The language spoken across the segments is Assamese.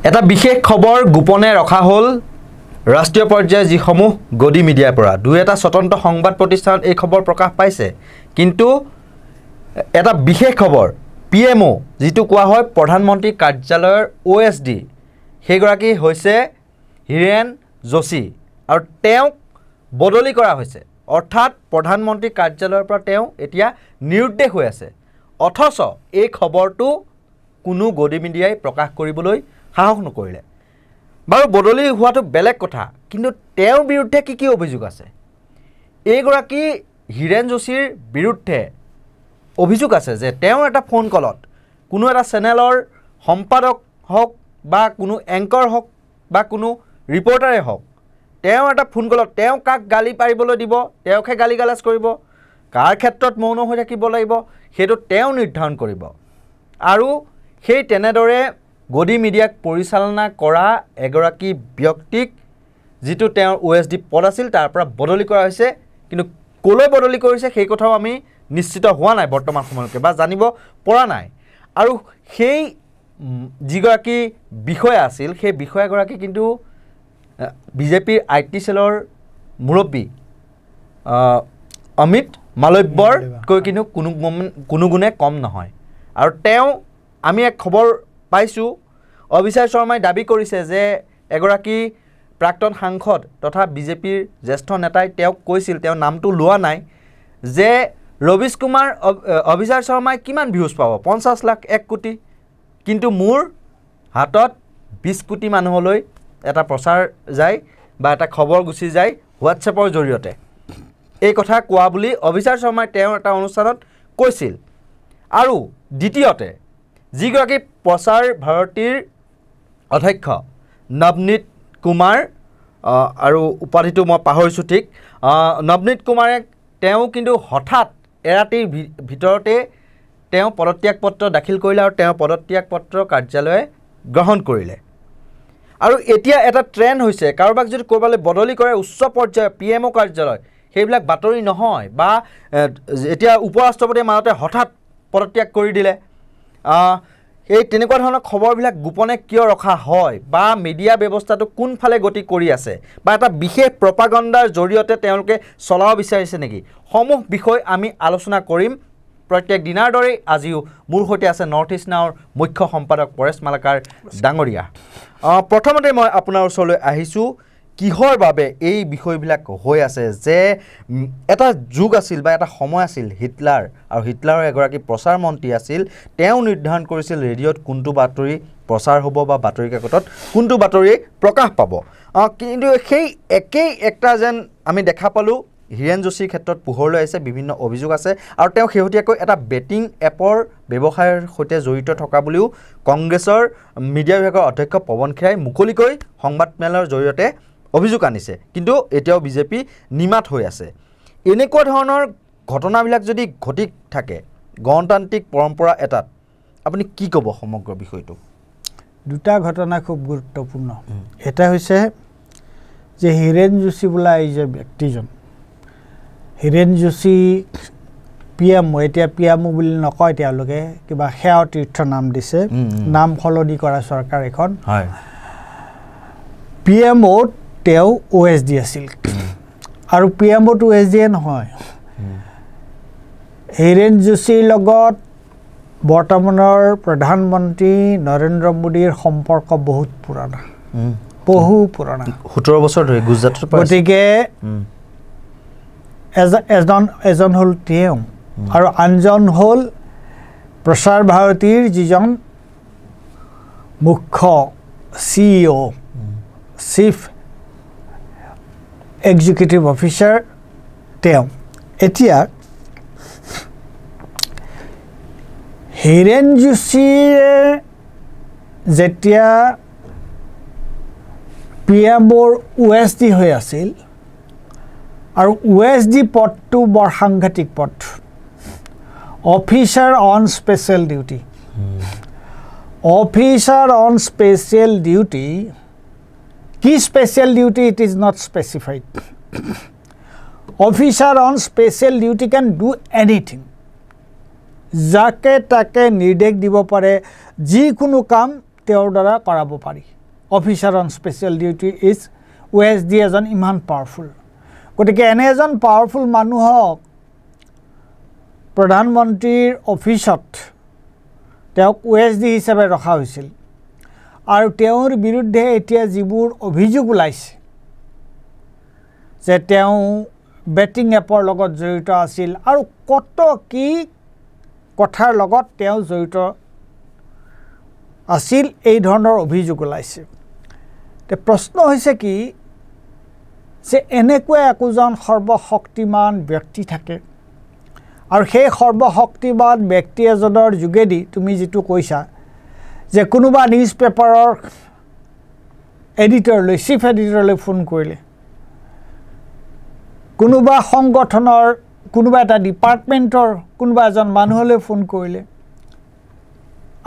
এটা বিশেষ খবৰ গোপনে ৰখা হ'ল ৰাষ্ট্ৰীয় পৰ্যায়ৰ যিসমূহ গদি মিডিয়াৰ পৰা দুই এটা স্বতন্ত্ৰ সংবাদ প্ৰতিষ্ঠানত এই খবৰ প্ৰকাশ পাইছে কিন্তু এটা বিশেষ খবৰ পিএমও যেটো কোৱা হয় প্ৰধানমন্ত্ৰী কাৰ্যালয়ৰ ওএসডি সেইগৰাকী হৈছে হিৰেন যোশী আৰু তেওঁক বদলি কৰা হৈছে অৰ্থাৎ প্ৰধানমন্ত্ৰী কাৰ্যালয়ৰ পৰা তেওঁ এতিয়া নিৰুদ্দেশ হৈ আছে অথচ এই খবৰটো কোনো গদি মিডিয়াই প্ৰকাশ কৰিবলৈ সাহস নকৰিলে বাৰু বদলি হোৱাটো বেলেগ কথা কিন্তু তেওঁৰ বিৰুদ্ধে কি অভিযোগ আছে এইগৰাকী হিৰেন যোশীৰ বিৰুদ্ধে অভিযোগ আছে যে তেওঁ এটা ফোন কলত কোনো এটা চেনেলৰ সম্পাদক হওক বা কোনো এংকৰ হওক বা কোনো ৰিপৰ্টাৰে হওক তেওঁ এটা ফোন কলত তেওঁ কাক গালি পাৰিবলৈ দিব তেওঁকে গালি গালাজ কৰিব কাৰ ক্ষেত্ৰত মৌন হৈ থাকিব লাগিব হেতু তেওঁ নিৰ্ধাৰণ কৰিব আৰু সেই তেনেদৰে গদি মিডিয়াক পৰিচালনা কৰা এগৰাকী ব্যক্তিক যেটো তেওঁৰ ওএসডি পদ আছিল তাৰ পৰা বদলি কৰা হৈছে কিন্তু কোলৈ বদলি কৰিছে সেই কথাও আমি নিশ্চিত হোৱা নাই বৰ্তমান সময়লৈকে বা জানিব পৰা নাই আৰু সেই যিগৰাকী বিষয়া আছিল সেই বিষয়াগৰাকী কিন্তু বিজেপিৰ আইটি সেলৰ মুৰব্বী অমিত মালব্যৰ কৈ কিন্তু কোনো গুণে কম নহয় আৰু তেওঁ আমি এক খবৰ পাইছো অভিষেক শৰ্মাই দাবী কৰিছে যে এগৰাকী প্ৰাক্তন সাংসদ তথা বিজেপিৰ জ্যেষ্ঠ নেতাই তেওঁক কৈছিল তেওঁ নামটো লোৱা নাই যে ৰবিশ কুমাৰ অভিষেক শৰ্মাই কিমান ভিউজ পাব 50 লাখ 1 কোটি কিন্তু মোৰ হাতত 20 কোটি মানুহলৈ এটা প্ৰচাৰ যায় বা এটা খবৰ গুছি যায় হোৱাটছএপৰ জৰিয়তে এই কথা কোৱা বুলি অভিষেক শৰ্মাই তেওঁ এটা অনুষ্ঠানত কৈছিল আৰু দ্বিতীয়তে যিগৰাকী প্ৰচাৰ ভাৰতীৰ অধ্যক্ষ নৱনীত কুমাৰ আৰু উপাধিটো মই পাহৰিছো ঠিক নৱনীত কুমাৰে তেওঁ কিন্তু হঠাৎ এৰাতিৰ ভিতৰতে তেওঁ পদত্যাগ পত্ৰ দাখিল কৰিলে আৰু তেওঁ পদত্যাগ পত্ৰ কাৰ্যালয়ে গ্ৰহণ কৰিলে আৰু এতিয়া এটা ট্ৰেন্ড হৈছে কাৰোবাক যদি কৰবালৈ বদলি কৰে উচ্চ পৰ্যায়ৰ পিএমও কাৰ্যালয় সেইবিলাক বাতৰি নহয় বা এতিয়া উপৰাষ্ট্ৰপতিৰ মাজতে হঠাৎ পদত্যাগ কৰি দিলে এই তেনেকুৱা ধৰণৰ খবৰবিলাক গোপনে কিয় ৰখা হয় বা মিডিয়া ব্যৱস্থাটো কোনফালে গতি কৰি আছে বা এটা বিশেষ প্ৰপাগাণ্ডাৰ জৰিয়তে তেওঁলোকে চলাব বিচাৰিছে নেকি সমূহ বিষয় আমি আলোচনা কৰিম প্ৰত্যেক দিনাৰ দৰে আজিও মোৰ সৈতে আছে নৰ্থ ইষ্ট নাওৰ মুখ্য সম্পাদক পৰেশ মালাকাৰ ডাঙৰীয়া প্ৰথমতে মই আপোনাৰ ওচৰলৈ আহিছো কিহৰ বাবে এই বিষয়বিলাক হৈ আছে যে এটা যুগ আছিল বা এটা সময় আছিল হিটলাৰ আৰু হিটলাৰৰ এগৰাকী প্ৰচাৰ মন্ত্ৰী আছিল তেওঁ নিৰ্ধাৰণ কৰিছিল ৰেডিঅ'ত কোনটো বাতৰি প্ৰচাৰ হ'ব বা বাতৰি কাকতত কোনটো বাতৰি প্ৰকাশ পাব কিন্তু সেই একেই একটা যেন আমি দেখা পালো হিৰেন যোশীৰ ক্ষেত্ৰত পোহৰলৈ আহিছে বিভিন্ন অভিযোগ আছে আৰু তেওঁ শেহতীয়াকৈ এটা বেটিং এপৰ ব্যৱসায়ৰ সৈতে জড়িত থকা বুলিও কংগ্ৰেছৰ মিডিয়া বিভাগৰ অধ্যক্ষ পৱন খেৰাই মুকলিকৈ সংবাদমেলৰ জৰিয়তে অভিযোগ আনিছে কিন্তু এতিয়াও বিজেপি নিমাত হৈ আছে এনেকুৱা ধৰণৰ ঘটনাবিলাক যদি ঘটি থাকে গণতান্ত্ৰিক পৰম্পৰা এটাত আপুনি কি ক'ব সমগ্ৰ বিষয়টো দুটা ঘটনা খুব গুৰুত্বপূৰ্ণ এটা হৈছে যে হিৰেন যোশী বোলা এই যে ব্যক্তিজন হিৰেন যোশী পিএমও এতিয়া পিএমও বুলি নকয় তেওঁলোকে কিবা সেৱা তীৰ্থ নাম দিছে নাম সলনি কৰা চৰকাৰ এখন হয় পিএমও তেওঁ ওএসডি আছিল আৰু পিএমও টু ওএসডি নহয় হিৰেন যোশীৰ লগত বৰ্তমানৰ প্ৰধানমন্ত্ৰী নৰেন্দ্ৰ মোদীৰ সম্পৰ্ক বহুত পুৰণা বহু পুৰণা 17 বছৰ ধৰি গুজৰাটৰ পৰা গতিকে এজন হল তেওঁ আৰু আনজন হল প্ৰচাৰ ভাৰতীৰ যিজন মুখ্য সিইও চিফ এক্সিকিউটিভ অফিচাৰ তেওঁ এতিয়া হিৰেন যোশীয়ে যেতিয়া পিএমওৰ ওএসডি হৈ আছিল আৰু ওএসডি পদটো বৰ সাংঘাতিক পদ officer on special duty officer on special duty কি special duty it is not specified officer on special duty can do anything যাকে তাকে নিৰ্দেশ দিব পাৰে যিকোনো কাম তেওঁৰ দ্বাৰা কৰাব পাৰি officer on special duty is OSD এজন ইমান পাৱাৰফুল গতিকে এনে এজন পাৱাৰফুল মানুহক প্ৰধানমন্ত্ৰীৰ অফিচত তেওঁক OSD হিচাপে ৰখা হৈছিল আৰু তেওঁৰ বিৰুদ্ধে এতিয়া যিবোৰ অভিযোগ ওলাইছে যে তেওঁ বেটিং এপৰ লগত জড়িত আছিল আৰু কত কি কথাৰ লগত তেওঁ জড়িত আছিল এই ধৰণৰ অভিযোগ ওলাইছে তে প্ৰশ্ন হৈছে কি যে এনেকুৱা একোজন সৰ্বশক্তিমান ব্যক্তি থাকে আৰু সেই সৰ্বশক্তিমান ব্যক্তি এজনৰ যোগেদি তুমি যেটো কৈছা যে কোনোবা নিউজ পেপাৰৰ এডিটৰলৈ চিফ এডিটৰলৈ ফোন কৰিলে কোনোবা সংগঠনৰ কোনোবা এটা ডিপাৰ্টমেন্টৰ কোনোবা এজন মানুহলৈ ফোন কৰিলে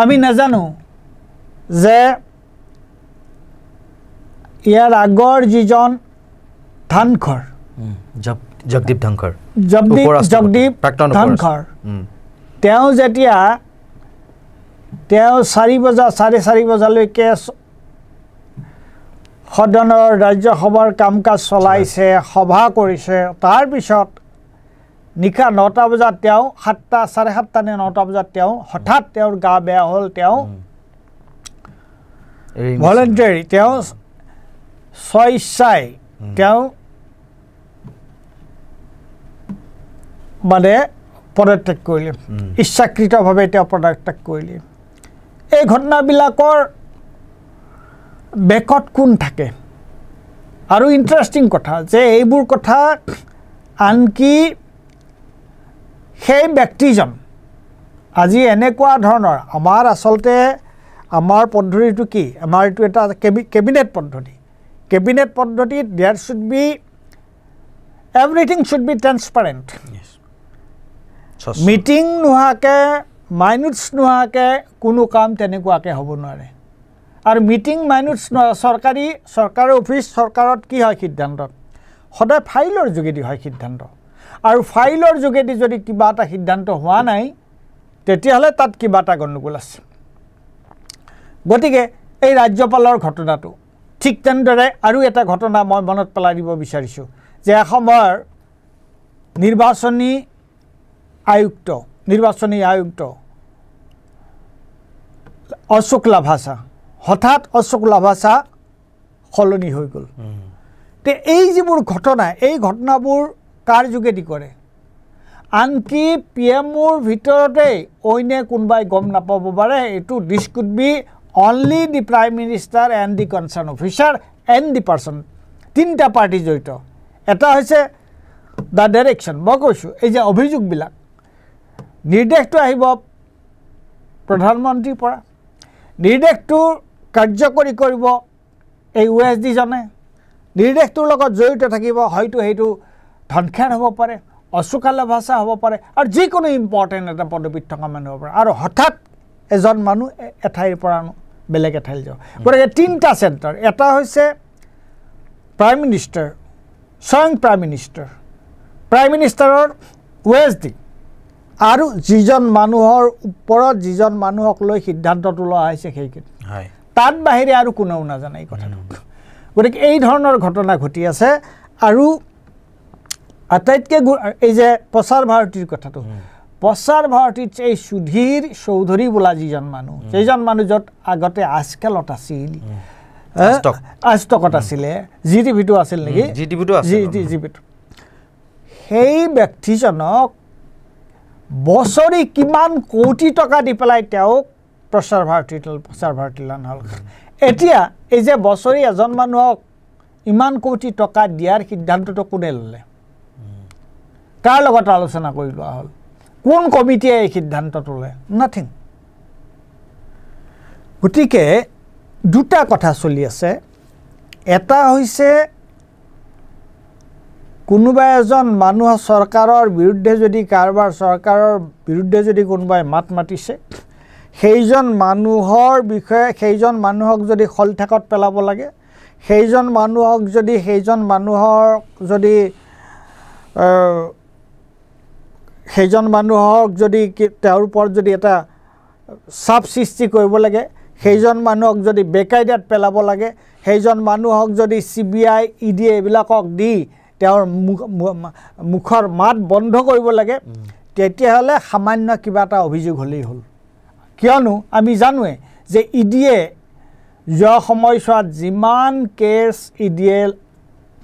আমি নাজানো যে ইয়াৰ আগৰ যিজন ধনখৰ জগদীপ ধনখৰ তেওঁ যেতিয়া তেওঁ 4 বজা 4:30 বজালৈকে সদনৰ ৰাজ্যসভাৰ কাম-কাজ চলাইছে সভা কৰিছে তাৰ পিছত নিশা 9টা বজাত তেওঁ 7টা 7:30 নে 9টা বজাত তেওঁ হঠাৎ তেওঁৰ গা বেয়া হ'ল তেওঁ ভলান্টাৰী তেওঁ স্বইচ্ছাই তেওঁ মানে পদত্যাগ কৰিলে ইচ্ছাকৃতভাৱে তেওঁ পদত্যাগ কৰিলে এই ঘটনাবিলাকৰ বেকত কোন থাকে আৰু ইন্টাৰেষ্টিং কথা যে এইবোৰ কথা আনকি সেই ব্যক্তিজন আজি এনেকুৱা ধৰণৰ আমাৰ আসলতে আমাৰ পদ্ধতিটো কি আমাৰ এটো এটা কেবিনেট পদ্ধতিত there should be everything should be transparent meeting নোহাকে মাইনুটস নোহাকে কোনো কাম তেনেকুৱাকে হ'ব নোৱাৰে আৰু মিটিং মাইনুটস চৰকাৰৰ অফিচ চৰকাৰত কি হয় সিদ্ধান্ত সদায় ফাইলৰ যোগেদি হয় সিদ্ধান্ত আৰু ফাইলৰ যোগেদি যদি কিবা এটা সিদ্ধান্ত হোৱা নাই তেতিয়াহলে তাত কিবা এটা গণ্ডগোল আছে গতিকে এই ৰাজ্যপালৰ ঘটনাটো ঠিক তেনেদৰে আৰু এটা ঘটনা মই মনত পেলাই দিব বিচাৰিছো যে সময়ৰ নিৰ্বাচনী আয়ুক্ত অশোক লাভাসা হঠাৎ অশোক লাভাসা খলনি হৈ গল তে এই যিবোৰ ঘটনা এই ঘটনাবোৰ কাৰ যোগেদি কৰে আনকি পিএমৰ ভিতৰতে অইনে কোনবাই গম নাপাব পাৰে এটো this could be only the prime minister and the concerned officer and the person তিনটা পাৰ্টি জড়িত এটা হৈছে দা ডাইৰেকশন মই কৈছো এই যে অভিযোগ বিলাক নিৰ্দেশটো আহিব প্ৰধানমন্ত্ৰীৰ পৰা নিৰ্দেশটো কাৰ্যকৰী কৰিব এই OSD জনে নিৰ্দেশটোৰ লগত জড়িত থাকিব হয়তো হেতু ধনখেৰ হ'ব পাৰে অশোক লাভাসা হ'ব পাৰে আৰু যিকোনো ইম্পৰ্টেন্ট এটা পদবীত থকা মানুহ হ'ব পাৰে আৰু হঠাৎ এজন মানুহ এঠাইৰ পৰা বেলেগ এঠাইলৈ যাব গতিকে তিনটা চেণ্টাৰ এটা হৈছে প্ৰাইম মিনিষ্টাৰ স্বয়ং প্ৰাইম মিনিষ্টাৰৰ OSD আৰু যিজন মানুহৰ ওপৰত যিজন মানুহক লৈ সিদ্ধান্তটো লোৱা হৈছে সেইখিনি হয় তাত বাহিৰে আৰু কোনেও নাজানে এই কথাটো গতিকে এই ধৰণৰ ঘটনা ঘটি আছে আৰু আটাইতকৈ এই যে প্ৰচাৰ ভাৰতীৰ কথাটো প্ৰচাৰ ভাৰতীত এই সুধীৰ চৌধুৰী বোলা যিজন মানুহ সেইজন মানুহ যত আগতে আজকালত আছিল আষ্টকত আছিলে জিটিভিটো আছিল নেকি জিটিভিটো সেই ব্যক্তিজনক বছৰি কিমান কোটি টকা দি পেলাই তেওঁক প্ৰচাৰ ভাৰতী লান হল এতিয়া এই যে বছৰি এজন মানুহক ইমান কোটি টকা দিয়াৰ সিদ্ধান্তটো কোনে ললে কাৰ লগত আলোচনা কৰি লোৱা হল কোন কমিটিয়ে এই সিদ্ধান্তটো ললে নাথিং গতিকে দুটা কথা চলি আছে এটা হৈছে কোনোবা এজন মানুহ সৰকাৰৰ বিৰুদ্ধে যদি কাৰবাৰ সৰকাৰৰ বিৰুদ্ধে যদি কোনোবাই মাত মাতিছে সেইজন মানুহৰ বিষয়ে সেইজন মানুহক যদি খলঠাকত পেলাব লাগে সেইজন মানুহক যদি তেওঁৰ ওপৰত যদি এটা চাপ সৃষ্টি কৰিব লাগে সেইজন মানুহক যদি বেকায়দাত পেলাব লাগে, সেইজন মানুহক যদি CBI ED এইবিলাকক দি তেওঁৰ মুখৰ মাত বন্ধ কৰিব লাগে, তেতিয়াহ'লে সামান্য কিবা এটা অভিযোগ হ'লেই হ'ল। কিয়নো আমি জানোৱে যে EDয়ে যোৱা সময়ছোৱাত যিমান কেছ EDয়ে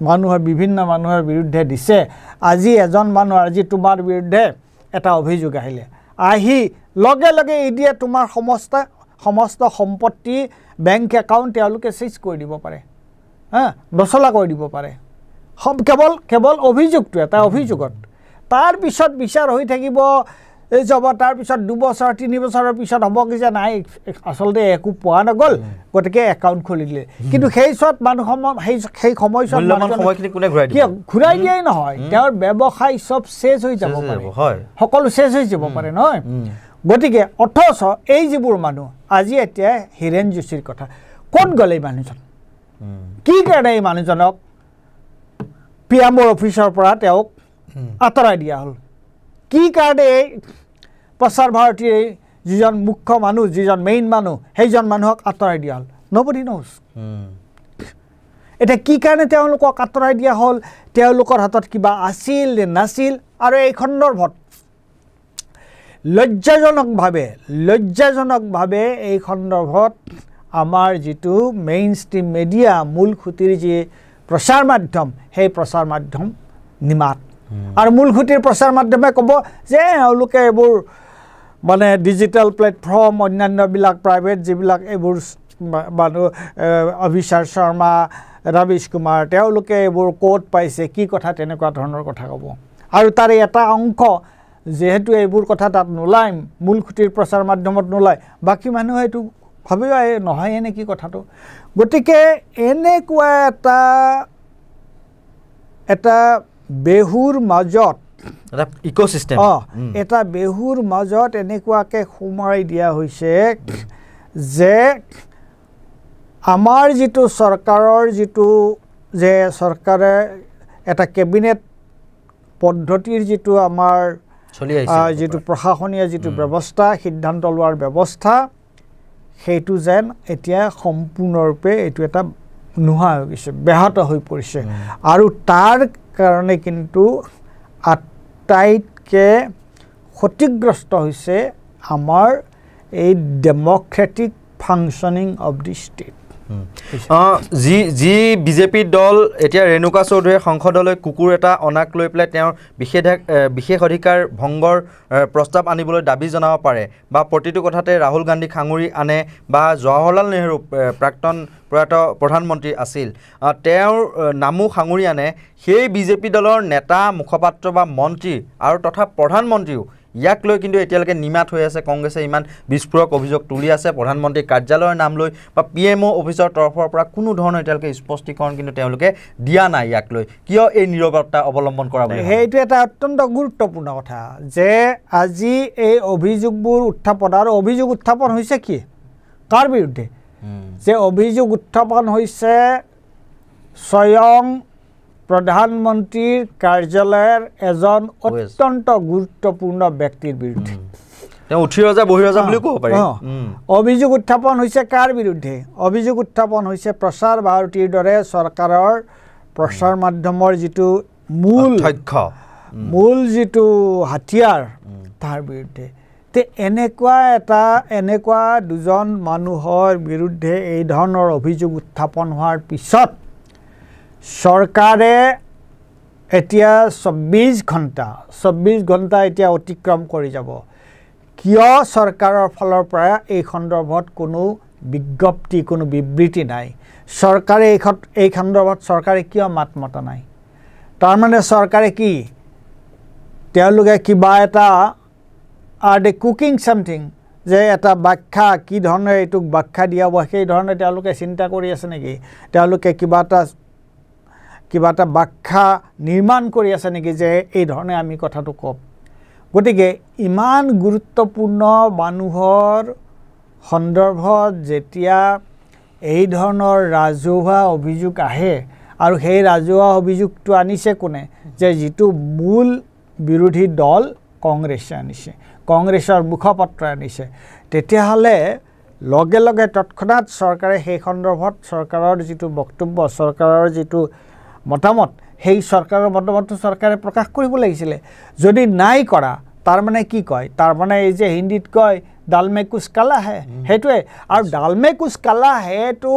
মানুহৰ বিভিন্ন মানুহৰ বিৰুদ্ধে দিছে, আজি এজন মানুহ আজি তোমাৰ বিৰুদ্ধে এটা অভিযোগ আহিলে, আহি লগে লগে EDয়ে তোমাৰ সমস্ত সম্পত্তি বেংক একাউণ্ট তেওঁলোকে চিজ কৰি দিব পাৰে, নচলা কৰি দিব পাৰে, কেৱল অভিযোগটো এটা অভিযোগত। তাৰপিছত বিচাৰ হৈ থাকিব যাব, তাৰপিছত 2 বছৰ 3 বছৰৰ পিছত হ'ব কি যে নাই আচলতে একো পোৱা নগ'ল, গতিকে একাউণ্ট খুলি দিলে। কিন্তু সেই সময়ছোৱাত ঘূৰাই দিয়াই নহয়, তেওঁৰ ব্যৱসায় চব চেজ হৈ যাব পাৰে, সকলো চেজ হৈ যাব পাৰে নহয়। গতিকে অথচ এই যিবোৰ মানুহ আজি এতিয়া হীৰেণ যোশীৰ কথা, ক'ত গ'লে এই মানুহজন? কি কাৰণে এই মানুহজনক PMৰ অফিচৰ পৰা তেওঁক আঁতৰাই দিয়া হ'ল? কি কাৰণে এই প্ৰচাৰ ভাৰতীৰ যিজন মুখ্য মানুহ, যিজন মেইন মানুহ, সেইজন মানুহক আঁতৰাই দিয়া হ'ল? Nobody knows. এতিয়া কি কাৰণে তেওঁলোকক আঁতৰাই দিয়া হ'ল? তেওঁলোকৰ হাতত কিবা আছিল নে নাছিল? আৰু এই সন্দৰ্ভত লজ্জাজনকভাৱে এই সন্দৰ্ভত আমাৰ যিটো মেইন ষ্ট্ৰীম মিডিয়া, মূল খুঁটিৰ যি প্ৰচাৰ মাধ্যম, সেই প্ৰচাৰ মাধ্যম নিমাত। আৰু মূল খুঁটিৰ প্ৰচাৰ মাধ্যমে ক'ব যে এওঁলোকে এইবোৰ মানে ডিজিটেল প্লেটফৰ্ম, অন্যান্যবিলাক প্ৰাইভেট যিবিলাক এইবোৰ মানুহ, অভিষেক শৰ্মা, ৰবিশ কুমাৰ, তেওঁলোকে এইবোৰ ক'ত পাইছে, কি কথা, তেনেকুৱা ধৰণৰ কথা ক'ব। আৰু তাৰে এটা অংশ যেহেতু এইবোৰ কথা তাত নোলায়, মূল খুঁটিৰ প্ৰচাৰ মাধ্যমত নোলায়, বাকী মানুহে এইটো ভাবিব নহয়ে নেকি কথাটো। গতিকে এনেকুৱা এটা বেহুৰ মাজত, এটা ইক'চিষ্টেম, এটা বেহুৰ মাজত এনেকুৱাকৈ সোমাই দিয়া হৈছে যে আমাৰ যিটো চৰকাৰৰ যে চৰকাৰে এটা কেবিনেট পদ্ধতিৰ যিটো আমাৰ যিটো প্ৰশাসনীয় যিটো ব্যৱস্থা, সিদ্ধান্ত লোৱাৰ ব্যৱস্থা, সেইটো যেন এতিয়া সম্পূৰ্ণৰূপে এইটো এটা নোহোৱা হৈ গৈছে, ব্যাহত হৈ পৰিছে। আৰু তাৰ কাৰণে কিন্তু আটাইতকৈ ক্ষতিগ্ৰস্ত হৈছে আমাৰ এই Democratic functioning of the state. যি বিজেপি দল এতিয়া ৰেণুকা চৌধুৰীয়ে সংসদলৈ কুকুৰ এটা অনাক লৈ পেলাই তেওঁৰ বিশেষ অধিকাৰ ভংগৰ প্ৰস্তাৱ আনিবলৈ দাবী জনাব পাৰে, বা প্ৰতিটো কথাতে ৰাহুল গান্ধীক সাঙুৰি আনে, বা জৱাহৰলাল নেহৰু প্ৰাক্তন প্ৰয়াত প্ৰধানমন্ত্ৰী আছিল, তেওঁৰ নামো সাঙুৰি আনে, সেই বিজেপি দলৰ নেতা, মুখপাত্ৰ বা মন্ত্ৰী আৰু তথা প্ৰধানমন্ত্ৰীও ইয়াক লৈ কিন্তু এতিয়ালৈকে নিমাত হৈ আছে। কংগ্ৰেছে ইমান বিস্ফোৰক অভিযোগ তুলি আছে, প্ৰধানমন্ত্ৰীৰ কাৰ্যালয়ৰ নাম লৈ বা PMO অফিচৰ তৰফৰ পৰা কোনো ধৰণৰ এতিয়ালৈকে স্পষ্টীকৰণ কিন্তু তেওঁলোকে দিয়া নাই। ইয়াক লৈ কিয় এই নীৰৱতা অৱলম্বন কৰা বুলি? সেইটো এটা অত্যন্ত গুৰুত্বপূৰ্ণ কথা যে আজি এই অভিযোগবোৰ উত্থাপন, আৰু অভিযোগ উত্থাপন হৈছে কি, কাৰ বিৰুদ্ধে? যে অভিযোগ উত্থাপন হৈছে স্বয়ং প্ৰধানমন্ত্ৰীৰ কাৰ্যালয়ৰ এজন অত্যন্ত গুৰুত্বপূৰ্ণ ব্যক্তিৰ বিৰুদ্ধে। অভিযোগ উত্থাপন হৈছে কাৰ বিৰুদ্ধে? অভিযোগ উত্থাপন হৈছে প্ৰচাৰ ভাৰতীৰ দৰে চৰকাৰৰ প্ৰচাৰ মাধ্যমৰ যিটো মূল যিটো হাতিয়াৰ, তাৰ বিৰুদ্ধে। তে এনেকুৱা দুজন মানুহৰ বিৰুদ্ধে এই ধৰণৰ অভিযোগ উত্থাপন হোৱাৰ পিছত চৰকাৰে এতিয়া 24 ঘণ্টা এতিয়া অতিক্ৰম কৰি যাব। কিয় চৰকাৰৰ ফালৰ পৰা এই সন্দৰ্ভত কোনো বিজ্ঞপ্তি, কোনো বিবৃতি নাই? চৰকাৰে এই সন্দৰ্ভত চৰকাৰে কিয় মাত মতা নাই? তাৰমানে চৰকাৰে কি, তেওঁলোকে কিবা এটা আৰ দে কুকিং চামথিং, যে এটা ব্যাখ্যা কি ধৰণে এইটোক ব্যাখ্যা দিয়া হ'ব, সেই ধৰণে তেওঁলোকে চিন্তা কৰি আছে নেকি? তেওঁলোকে কিবা এটা ব্যাখ্যা নিৰ্মাণ কৰি আছে নেকি যে এই ধৰণে আমি কথাটো ক'ম? গতিকে ইমান গুৰুত্বপূৰ্ণ মানুহৰ সন্দৰ্ভত যেতিয়া এই ধৰণৰ ৰাজহুৱা অভিযোগ আহে, আৰু সেই ৰাজহুৱা অভিযোগটো আনিছে কোনে? যে যিটো মূল বিৰোধী দল কংগ্ৰেছে আনিছে, কংগ্ৰেছৰ মুখপাত্ৰই আনিছে, তেতিয়াহ'লে লগে লগে তৎক্ষণাত চৰকাৰে সেই সন্দৰ্ভত চৰকাৰৰ যিটো বক্তব্য চৰকাৰৰ যিটো মতামত সেই চৰকাৰৰ মতামতটো চৰকাৰে প্ৰকাশ কৰিব লাগিছিলে যদি নাই কৰা তাৰ মানে কি কয় তাৰ মানে এই যে হিন্দীত কয় ডাল মে কুছ কালা হে সেইটোৱে আৰু ডাল মে কুছ কালা হেটো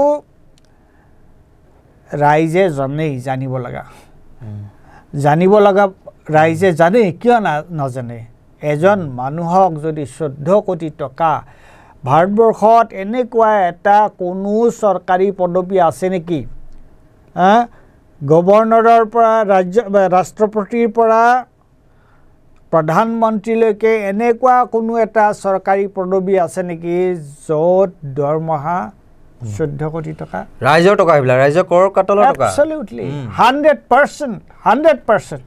ৰাইজে জানিব লগা ৰাইজে জানে কিয় নাজানে এজন মানুহক যদি 14 কোটি টকা ভাৰতবৰ্ষত এনেকুৱা এটা কোনো চৰকাৰী পদবী আছে নেকি গভৰ্ণৰৰ পৰা ৰাষ্ট্ৰপতিৰ পৰা প্ৰধানমন্ত্ৰীলৈকে এনেকুৱা কোনো এটা চৰকাৰী পদবী আছে নেকি য'ত দৰমহা 14 কোটি টকা ৰাইজৰ টকা এইবিলাক ৰাইজৰ কৰ কাটলৰ টকা absolutely 100%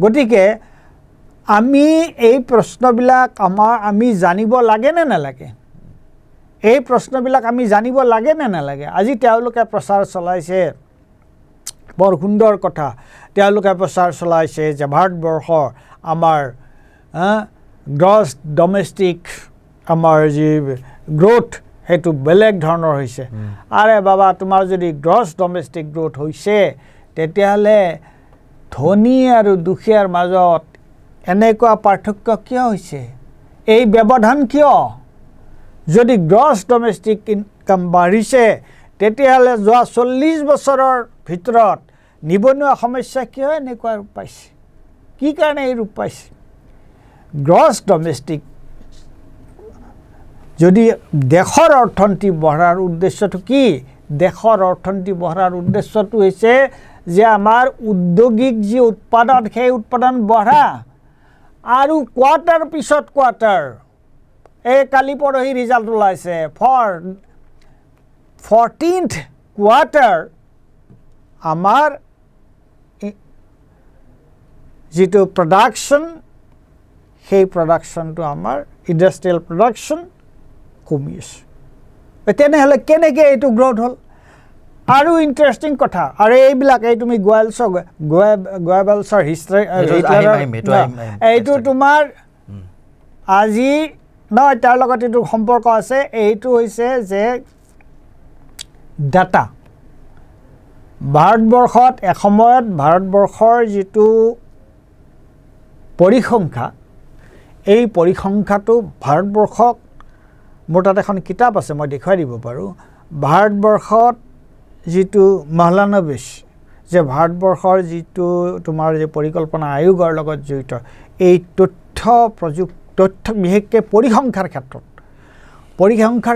গতিকে আমি এই প্ৰশ্নবিলাক আমি জানিব লাগে নে নালাগে এই প্ৰশ্নবিলাক আমি জানিব লাগে নে নালাগে আজি তেওঁলোকে প্ৰচাৰ চলাইছে বৰ সুন্দৰ কথা তেওঁলোকে প্ৰচাৰ চলাইছে যে ভাৰতবৰ্ষ আমাৰ গ্ৰছ ডমেষ্টিক আমাৰ যি গ্ৰোথ হেতু বেলেগ ধৰণৰ হৈছে আৰে বাবা তোমাৰ যদি গ্ৰছ ডমেষ্টিক গ্ৰোথ হৈছে তেতিয়াহলে ধনী আৰু দুখীয়াৰ মাজত এনেকুৱা পাৰ্থক্য কিয় হৈছে এই ব্যৱধান কিয় যদি গ্ৰছ ডমেষ্টিক ইনকাম বাঢ়িছে তেতিয়াহলে যোৱা 40 বছৰৰ ভিতৰত নিবনুৱা সমস্যা কিয় এনেকুৱা ৰূপ পাইছে কি কাৰণে এই ৰূপ পাইছে গ্ৰছ ডমেষ্টিক যদি দেশৰ অৰ্থনীতি বঢ়াৰ উদ্দেশ্যটো কি দেশৰ অৰ্থনীতি বঢ়াৰ উদ্দেশ্যটো হৈছে যে আমাৰ উদ্যোগিক যি উৎপাদন সেই উৎপাদন বঢ়া আৰু কোৱাৰ্টাৰ পিছত কোৱাৰ্টাৰ এই কালি পৰহি ৰিজাল্ট ওলাইছে ফৰ 14th কোৱাৰ্টাৰ আমাৰ যিটো প্ৰডাকশ্যন সেই প্ৰডাকশ্যনটো আমাৰ ইণ্ডাষ্ট্ৰিয়েল প্ৰডাকশ্যন কমি আছে তেনেহ'লে কেনেকৈ এইটো গ্ৰ'থ হ'ল আৰু ইণ্টাৰেষ্টিং কথা আৰু এইবিলাক এই তুমি গোৱেবলছৰ হিষ্ট্ৰী এইটো তোমাৰ আজি নহয় তাৰ লগত এইটো সম্পৰ্ক আছে এইটো হৈছে যে ডাটা ভাৰতবৰ্ষত এসময়ত ভাৰতবৰ্ষৰ যিটো পৰিসংখ্যা এই পৰিসংখ্যাটো ভাৰতবৰ্ষক মোৰ তাত এখন কিতাপ আছে মই দেখুৱাই দিব পাৰোঁ ভাৰতবৰ্ষত যিটো মহলানবিশ যে ভাৰতবৰ্ষৰ যিটো তোমাৰ যে পৰিকল্পনা আয়োগৰ লগত জড়িত এই তথ্য বিশেষকৈ পৰিসংখ্যাৰ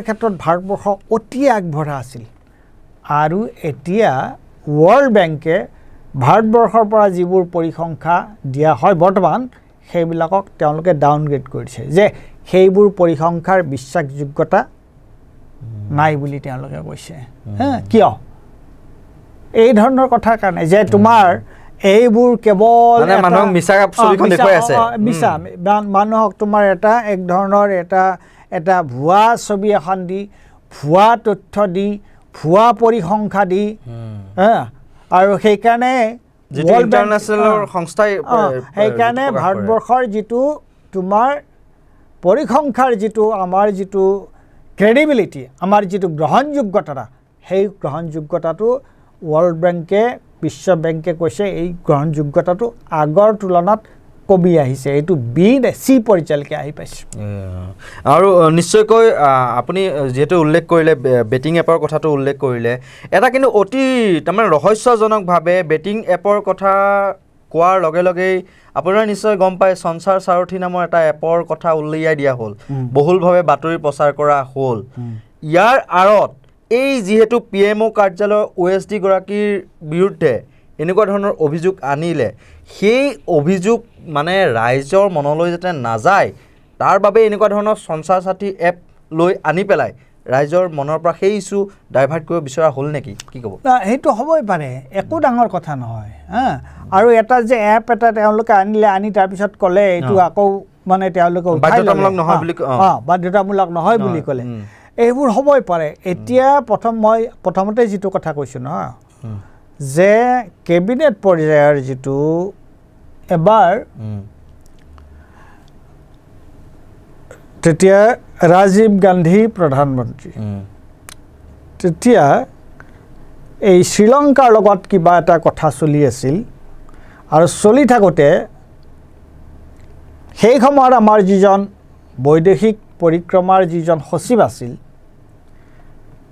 ক্ষেত্ৰত ভাৰতবৰ্ষ অতি আগবঢ়া আছিল আৰু এতিয়া ৱৰ্ল্ড বেংকে ভাৰতবৰ্ষৰ পৰা যিবোৰ পৰিসংখ্যা দিয়া হয় বৰ্তমান সেইবিলাকক তেওঁলোকে ডাউনগ্ৰেড কৰিছে যে সেইবোৰ পৰিসংখ্যাৰ বিশ্বাসযোগ্যতা নাই বুলি তেওঁলোকে কৈছে কিয় এই ধৰণৰ কথাৰ কাৰণে যে তোমাৰ এইবোৰ কেৱল মানুহক মিছা ছবিখন দেখুৱাই আছে মিছা মানুহক তোমাৰ এক ধৰণৰ এটা ভুৱা ছবি এখন দি ভুৱা তথ্য দি ভুৱা পৰিসংখ্যা দি আৰু সেইকাৰণে ইণ্টাৰনেশ্যনেল সংস্থাই সেইকাৰণে ভাৰতবৰ্ষৰ যিটো তোমাৰ পৰিসংখ্যাৰ যিটো আমাৰ যিটো ক্ৰেডিবিলিটি আমাৰ যিটো গ্ৰহণযোগ্যতা সেই গ্ৰহণযোগ্যতাটো ৱৰ্ল্ড বেংকে বিশ্ব বেংকে কৈছে এই গ্ৰহণযোগ্যতাটো আগৰ তুলনাত কমি আহিছে এইটো চি পৰ্যায়লৈকে আহি পাইছে আৰু নিশ্চয়কৈ আপুনি যেহেতু উল্লেখ কৰিলে বেটিং এপৰ কথাটো উল্লেখ কৰিলে এটা কিন্তু অতি তাৰমানে ৰহস্যজনকভাৱে বেটিং এপৰ কথা কোৱাৰ লগে লগেই আপোনাৰ নিশ্চয় গম পায় সঞ্চাৰ সাৰথী নামৰ এটা এপৰ কথা উলিয়াই দিয়া হ'ল বহুলভাৱে বাতৰি প্ৰচাৰ কৰা হ'ল ইয়াৰ আঁৰত এই যিহেতু PMO কাৰ্যালয়ৰ OSD গৰাকীৰ বিৰুদ্ধে এনেকুৱা ধৰণৰ অভিযোগ আনিলে সেই অভিযোগ মানে ৰাইজৰ মনলৈ যাতে নাযায় তাৰ বাবে এনেকুৱা ধৰণৰ সঞ্চাৰ সাথী এপ লৈ আনি পেলাই ৰাইজৰ মনৰ পৰা সেই ইস্যু ডাইভাৰ্ট কৰিব বিচৰা হ'ল নেকি কি ক'ব সেইটো হ'বই পাৰে একো ডাঙৰ কথা নহয় আৰু এটা যে এপ এটা তেওঁলোকে আনি তাৰপিছত ক'লে এইটো আকৌ মানে তেওঁলোকে বাধ্যতামূলক নহয় বুলি বাধ্যতামূলক নহয় বুলি ক'লে এইবোৰ হ'বই পাৰে এতিয়া প্ৰথমতে যিটো কথা কৈছোঁ নহয় যে কেবিনেট পৰ্যায়ৰ যিটো এবাৰ তেতিয়া ৰাজীৱ গান্ধী প্ৰধানমন্ত্ৰী তেতিয়া এই শ্ৰীলংকাৰ লগত কিবা এটা কথা চলি আছিল আৰু চলি থাকোঁতে সেই সময়ত আমাৰ যিজন বৈদেশিক পৰিক্ৰমাৰ যিজন সচিব আছিল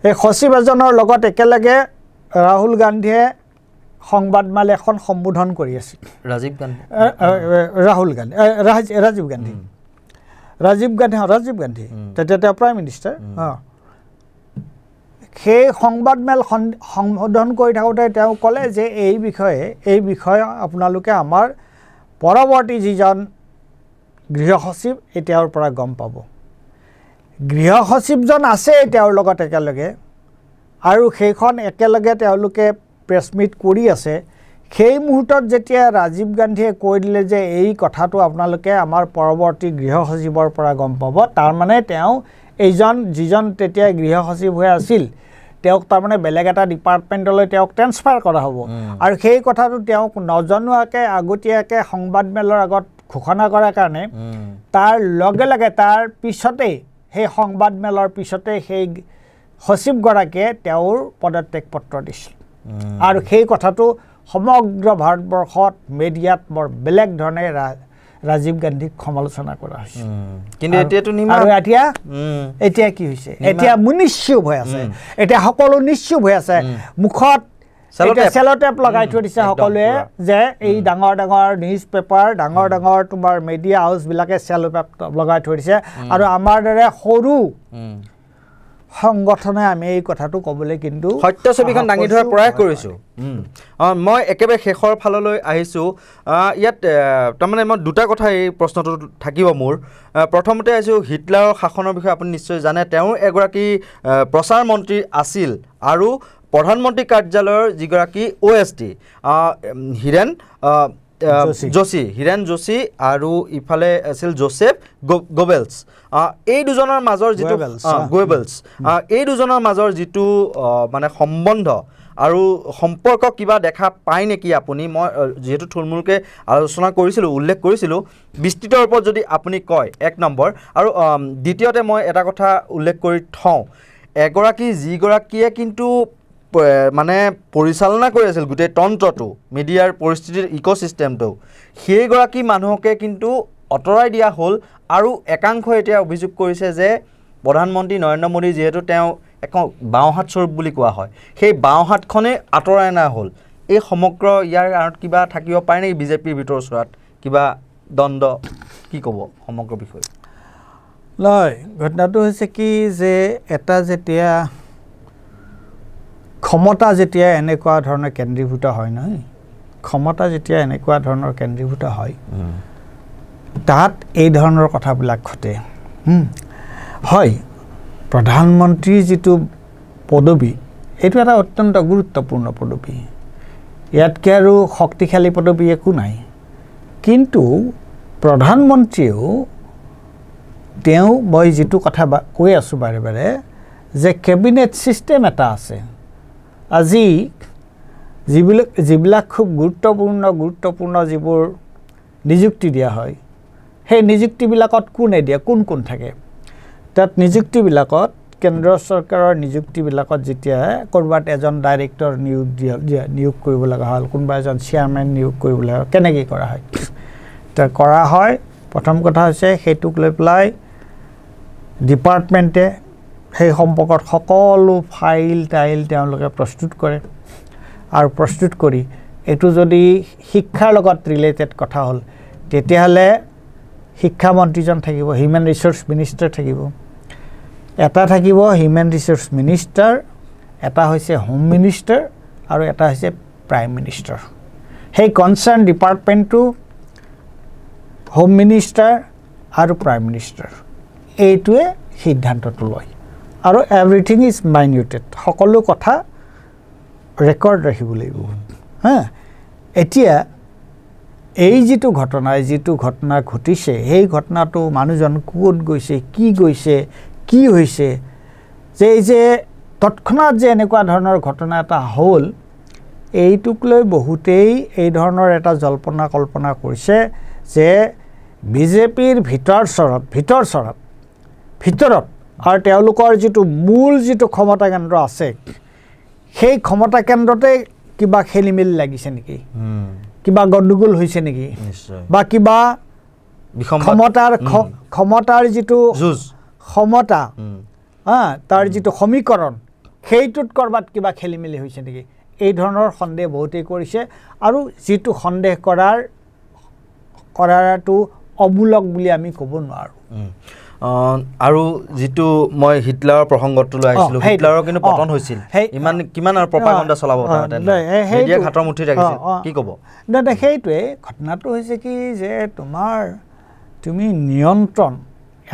এই সচিব এজনৰ লগত একেলগে ৰাহুল গান্ধীয়ে সংবাদমেল এখন সম্বোধন কৰি আছিল ৰাজীৱ গান্ধী তেতিয়া তেওঁ প্ৰাইম মিনিষ্টাৰ সেই সংবাদমেল সম্বোধন কৰি থাকোঁতে তেওঁ ক'লে যে এই বিষয়ে আপোনালোকে আমাৰ পৰৱৰ্তী যিজন গৃহ সচিব এতিয়াৰ পৰা গম পাব গৃহ সচিবজন আছে তেওঁৰ লগত একেলগে আৰু সেইখন একেলগে তেওঁলোকে প্ৰেছ মিট কৰি আছে সেই মুহূৰ্তত যেতিয়া ৰাজীৱ গান্ধীয়ে কৈ দিলে যে এই কথাটো আপোনালোকে আমাৰ পৰৱৰ্তী গৃহ সচিবৰ পৰা গম পাব তাৰমানে তেওঁ যিজন তেতিয়া গৃহ সচিব হৈ আছিল তেওঁক তাৰমানে বেলেগ এটা ডিপাৰ্টমেণ্টলৈ তেওঁক ট্ৰেন্সফাৰ কৰা হ'ব আৰু সেই কথাটো তেওঁক নজনোৱাকৈ আগতীয়াকৈ সংবাদমেলৰ আগত ঘোষণা কৰাৰ কাৰণে তাৰ লগে লগে তাৰ পিছতেই সেই সংবাদমেলৰ পিছতে সেই সচিবগৰাকীয়ে তেওঁৰ পদত্যাগ পত্ৰ দিছিল আৰু সেই কথাটো সমগ্ৰ ভাৰতবৰ্ষত মিডিয়াত বৰ বেলেগ ধৰণে ৰাজীৱ গান্ধীক সমালোচনা কৰা হৈছে কিন্তু এতিয়া কি হৈছে এতিয়া নিশ্চুপ হৈ আছে এতিয়া সকলো নিশ্চুপ হৈ আছে মুখত চেলটেপ লগাই থৈ দিছে সকলোৱে যে এই ডাঙৰ ডাঙৰ নিউজ পেপাৰ ডাঙৰ ডাঙৰ তোমাৰ মিডিয়া হাউচবিলাকে চেলটেপ লগাই থৈ দিছে আৰু আমাৰ দৰে সৰু সংগঠনে আমি এই কথাটো ক'বলৈ কিন্তু সত্য ছবিখন দাঙি ধৰাৰ প্ৰয়াস কৰিছোঁ মই একেবাৰে শেষৰ ফাললৈ আহিছোঁ ইয়াত তাৰমানে মই দুটা কথা এই প্ৰশ্নটো থাকিব মোৰ প্ৰথমতে আহিছোঁ হিটলাৰৰ শাসনৰ বিষয়ে আপুনি নিশ্চয় জানে তেওঁ এগৰাকী প্ৰচাৰ মন্ত্ৰী আছিল আৰু প্ৰধানমন্ত্ৰী কাৰ্যালয়ৰ যিগৰাকী OSD হীৰেন যোশী আৰু ইফালে আছিল জোচেফ গোবেলছ এই দুজনৰ মাজৰ যিটো এই দুজনৰ মাজৰ যিটো মানে সম্বন্ধ আৰু সম্পৰ্ক কিবা দেখা পায় নেকি আপুনি মই যেহেতু থুলমূলকৈ আলোচনা কৰিছিলোঁ উল্লেখ কৰিছিলোঁ বিস্তৃত ৰূপত যদি আপুনি কয় এক নম্বৰ আৰু দ্বিতীয়তে মই এটা কথা উল্লেখ কৰি থওঁ যিগৰাকীয়ে কিন্তু মানে পৰিচালনা কৰি আছিল গোটেই তন্ত্ৰটো মিডিয়াৰ পৰিস্থিতিৰ ইক'চিষ্টেমটো সেইগৰাকী মানুহকে কিন্তু আঁতৰাই দিয়া হ'ল আৰু একাংশই এতিয়া অভিযোগ কৰিছে যে প্ৰধানমন্ত্ৰী নৰেন্দ্ৰ মোদী যিহেতু তেওঁ এখন বাওঁহাত স্বৰূপ বুলি কোৱা হয় সেই বাওঁহাতখনেই আঁতৰাই অনা হ'ল এই সমগ্ৰ ইয়াৰ আঁৰত কিবা থাকিব পাৰে নেকি বিজেপিৰ ভিতৰৰ চোৱাত কিবা দ্বন্দ্ব কি ক'ব সমগ্ৰ বিষয়ে নহয় ঘটনাটো হৈছে কি যে এটা যেতিয়া ক্ষমতা যেতিয়া এনেকুৱা ধৰণৰ কেন্দ্ৰীভূত হয় নহয় তাত এই ধৰণৰ কথাবিলাক ঘটে হয় প্ৰধানমন্ত্ৰীৰ যিটো পদবী এইটো এটা অত্যন্ত গুৰুত্বপূৰ্ণ পদবী ইয়াতকৈ আৰু শক্তিশালী পদবী একো নাই কিন্তু প্ৰধানমন্ত্ৰীয়েও তেওঁ মই যিটো কথা কৈ আছোঁ বাৰে বাৰে যে কেবিনেট ছিষ্টেম এটা আছে আজি যিবিলাক খুব গুৰুত্বপূৰ্ণ যিবোৰ নিযুক্তি দিয়া হয় সেই নিযুক্তিবিলাকত কোনে দিয়ে কোন থাকে তাত নিযুক্তিবিলাকত কেন্দ্ৰ চৰকাৰৰ নিযুক্তিবিলাকত যেতিয়া ক'ৰবাত এজন ডাইৰেক্টৰ নিয়োগ কৰিব লগা হ'ল কোনোবা এজন চেয়াৰমেন নিয়োগ কৰিব লগা হয় কেনেকৈ কৰা হয় প্ৰথম কথা হৈছে সেইটোক লৈ পেলাই ডিপাৰ্টমেণ্টে সেই সম্পৰ্কত সকলো ফাইল তেওঁলোকে প্ৰস্তুত কৰে আৰু প্ৰস্তুত কৰি এইটো যদি শিক্ষাৰ লগত ৰিলেটেড কথা হ'ল তেতিয়াহ'লে শিক্ষামন্ত্ৰীজন থাকিব হিউমেন ৰিচোৰ্চ মিনিষ্টাৰ থাকিব এটা থাকিব হিউমেন ৰিচোৰ্চ মিনিষ্টাৰ এটা হৈছে হোম মিনিষ্টাৰ আৰু এটা হৈছে প্ৰাইম মিনিষ্টাৰ সেই কনচাৰ্ণ ডিপাৰ্টমেণ্টটো হোম মিনিষ্টাৰ আৰু প্ৰাইম মিনিষ্টাৰ এইটোৱে সিদ্ধান্তটো লয় আৰু এভৰিথিং ইজ মাইনিউটেড সকলো কথা ৰেকৰ্ড ৰাখিব লাগিব এতিয়া এই যিটো ঘটনা ঘটিছে সেই ঘটনাটো মানুহজন ক'ত গৈছে কি হৈছে যে তৎক্ষণাত যে এনেকুৱা ধৰণৰ ঘটনা এটা হ'ল এইটোক লৈ বহুতেই এই ধৰণৰ এটা জল্পনা কল্পনা কৰিছে যে বিজেপিৰ ভিতৰ চৰত ভিতৰত আৰু তেওঁলোকৰ যিটো মূল যিটো ক্ষমতা কেন্দ্ৰ আছে সেই ক্ষমতা কেন্দ্ৰতে কিবা খেলি মেলি লাগিছে নেকি কিবা গণ্ডগোল হৈছে নেকি বা কিবা ক্ষমতাৰ যিটো ক্ষমতা তাৰ যিটো সমীকৰণ সেইটোত কৰবাত কিবা খেলি মেলি হৈছে নেকি এই ধৰণৰ সন্দেহ বহুতেই কৰিছে আৰু যিটো সন্দেহ কৰাটো অমূলক বুলি আমি ক'ব নোৱাৰোঁ আৰু যিটো মই হিটলাৰৰ প্ৰসংগটো লৈ আহিছিলোঁ হিটলাৰৰ কিন্তু পতন হৈছিল কিমান আৰু প্ৰপাগাণ্ডা চলাব মিডিয়াক হাতৰ মুঠিত ৰাখিছিল কি ক'ব দাদা সেইটোৱে ঘটনাটো হৈছে কি যে তুমি নিয়ন্ত্ৰণ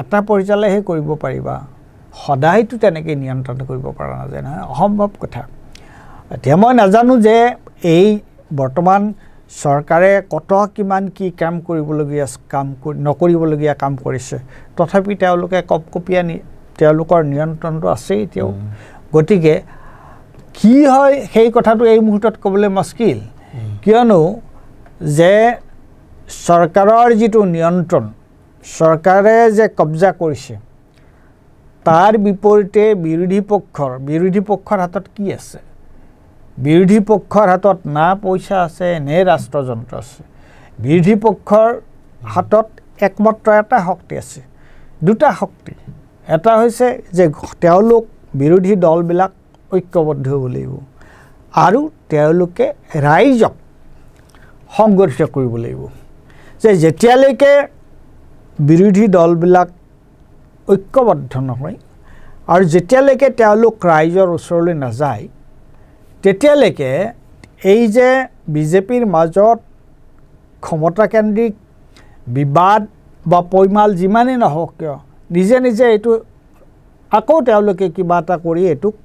এটা পৰ্যায়লৈহে কৰিব পাৰিবা সদায়তো তেনেকৈ নিয়ন্ত্ৰণ কৰিব পৰা নাযায় নহয় অসম্ভৱ কথা এতিয়া মই নাজানো যে এই বৰ্তমান চৰকাৰে কিমান কি কাম কৰিবলগীয়া নকৰিবলগীয়া কাম কৰিছে তথাপি তেওঁলোকে কপকপীয়া তেওঁলোকৰ নিয়ন্ত্ৰণটো আছেই এতিয়াও গতিকে কি হয় সেই কথাটো এই মুহূৰ্তত ক'বলৈ মুস্কিল কিয়নো যে চৰকাৰৰ যিটো নিয়ন্ত্ৰণ চৰকাৰে যে কব্জা কৰিছে তাৰ বিপৰীতে বিৰোধী পক্ষৰ হাতত কি আছে বিৰোধী পক্ষৰ হাতত না পইচা আছে নে ৰাষ্ট্ৰযন্ত্ৰ আছে বিৰোধী পক্ষৰ হাতত একমাত্ৰ এটা শক্তি আছে দুটা শক্তি এটা হৈছে যে তেওঁলোক বিৰোধী দলবিলাক ঐক্যবদ্ধ হ'ব লাগিব আৰু তেওঁলোকে ৰাইজক সংগঠিত কৰিব লাগিব যে যেতিয়ালৈকে বিৰোধী দলবিলাক ঐক্যবদ্ধ নহয় আৰু যেতিয়ালৈকে তেওঁলোক ৰাইজৰ ওচৰলৈ নাযায় তেতিয়ালৈকে এই যে বিজেপিৰ মাজত ক্ষমতাকেন্দ্ৰিক বিবাদ বা পৈমাল যিমানেই নহওক কিয় নিজে নিজে এইটো আকৌ তেওঁলোকে কিবা এটা কৰি এইটোক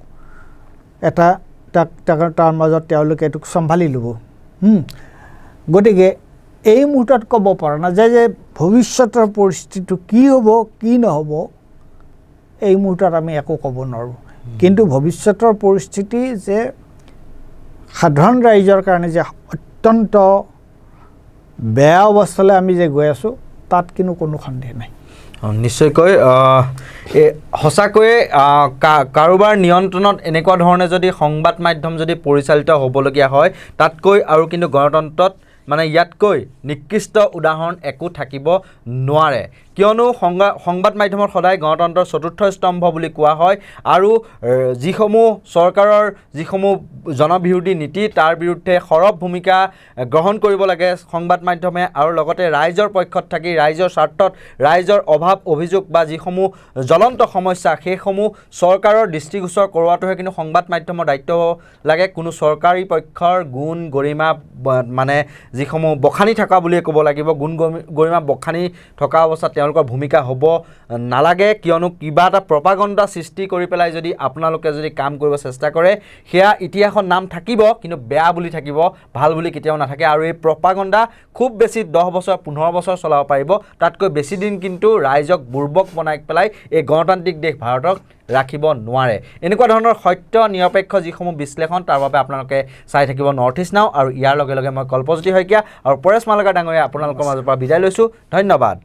তাৰ মাজত তেওঁলোকে এইটোক চম্ভালি ল'ব গতিকে এই মুহূৰ্তত ক'ব পৰা নাযায় যে ভৱিষ্যতৰ পৰিস্থিতিটো কি হ'ব কি নহ'ব এই মুহূৰ্তত আমি একো ক'ব নোৱাৰোঁ কিন্তু ভৱিষ্যতৰ পৰিস্থিতি যে সাধাৰণ ৰাইজৰ কাৰণে যে অত্যন্ত বেয়া অৱস্থালৈ আমি যে গৈ আছোঁ তাত কিন্তু কোনো সন্দেহ নাই নিশ্চয়কৈ সঁচাকৈয়ে কাৰোবাৰ নিয়ন্ত্ৰণত এনেকুৱা ধৰণে যদি সংবাদ মাধ্যম যদি পৰিচালিত হ'বলগীয়া হয় তাতকৈ আৰু কিন্তু গণতন্ত্ৰত মানে ইয়াতকৈ নিকৃষ্ট উদাহৰণ একো থাকিব নোৱাৰে কিয়নো সংবাদ মাধ্যমৰ সদায় গণতন্ত্ৰৰ চতুৰ্থ স্তম্ভ বুলি কোৱা হয় আৰু যিসমূহ চৰকাৰৰ যিসমূহ জনবিৰোধী নীতি তাৰ বিৰুদ্ধে সৰব ভূমিকা গ্ৰহণ কৰিব লাগে সংবাদ মাধ্যমে আৰু লগতে ৰাইজৰ পক্ষত থাকি ৰাইজৰ স্বাৰ্থত ৰাইজৰ অভাৱ অভিযোগ বা যিসমূহ জ্বলন্ত সমস্যা সেইসমূহ চৰকাৰৰ দৃষ্টিগোচৰ কৰোৱাটোহে কিন্তু সংবাদ মাধ্যমৰ দায়িত্ব লাগে কোনো চৰকাৰী পক্ষৰ গুণ গৰিমা মানে যিসমূহ বখানি থকা বুলিয়ে ক'ব লাগিব গুণ গৰিমা বখানি থকা অৱস্থাত তেওঁলোকৰ ভূমিকা হ'ব নালাগে কিয়নো কিবা এটা প্ৰপাগাণ্ডা সৃষ্টি কৰি পেলাই যদি আপোনালোকে যদি কাম কৰিব চেষ্টা কৰে সেয়া ইতিহাসত নাম থাকিব কিন্তু বেয়া বুলি থাকিব ভাল বুলি কেতিয়াও নাথাকে আৰু এই প্ৰপাগাণ্ডা খুব বেছি 10 বছৰ 15 বছৰ চলাব পাৰিব তাতকৈ বেছি দিন কিন্তু ৰাইজক বুৰ্বক বনাই পেলাই এই গণতান্ত্ৰিক দেশ ভাৰতক ৰাখিব নোৱাৰে এনেকুৱা ধৰণৰ সত্য নিৰপেক্ষ যিসমূহ বিশ্লেষণ তাৰ বাবে আপোনালোকে চাই থাকিব নৰ্থ ইষ্ট নাও আৰু ইয়াৰ লগে লগে মই কল্পজ্যোতি শইকীয়া আৰু পৰেশ মালাকাৰ ডাঙৰীয়া আপোনালোকৰ মাজৰ পৰা বিদায় লৈছোঁ ধন্যবাদ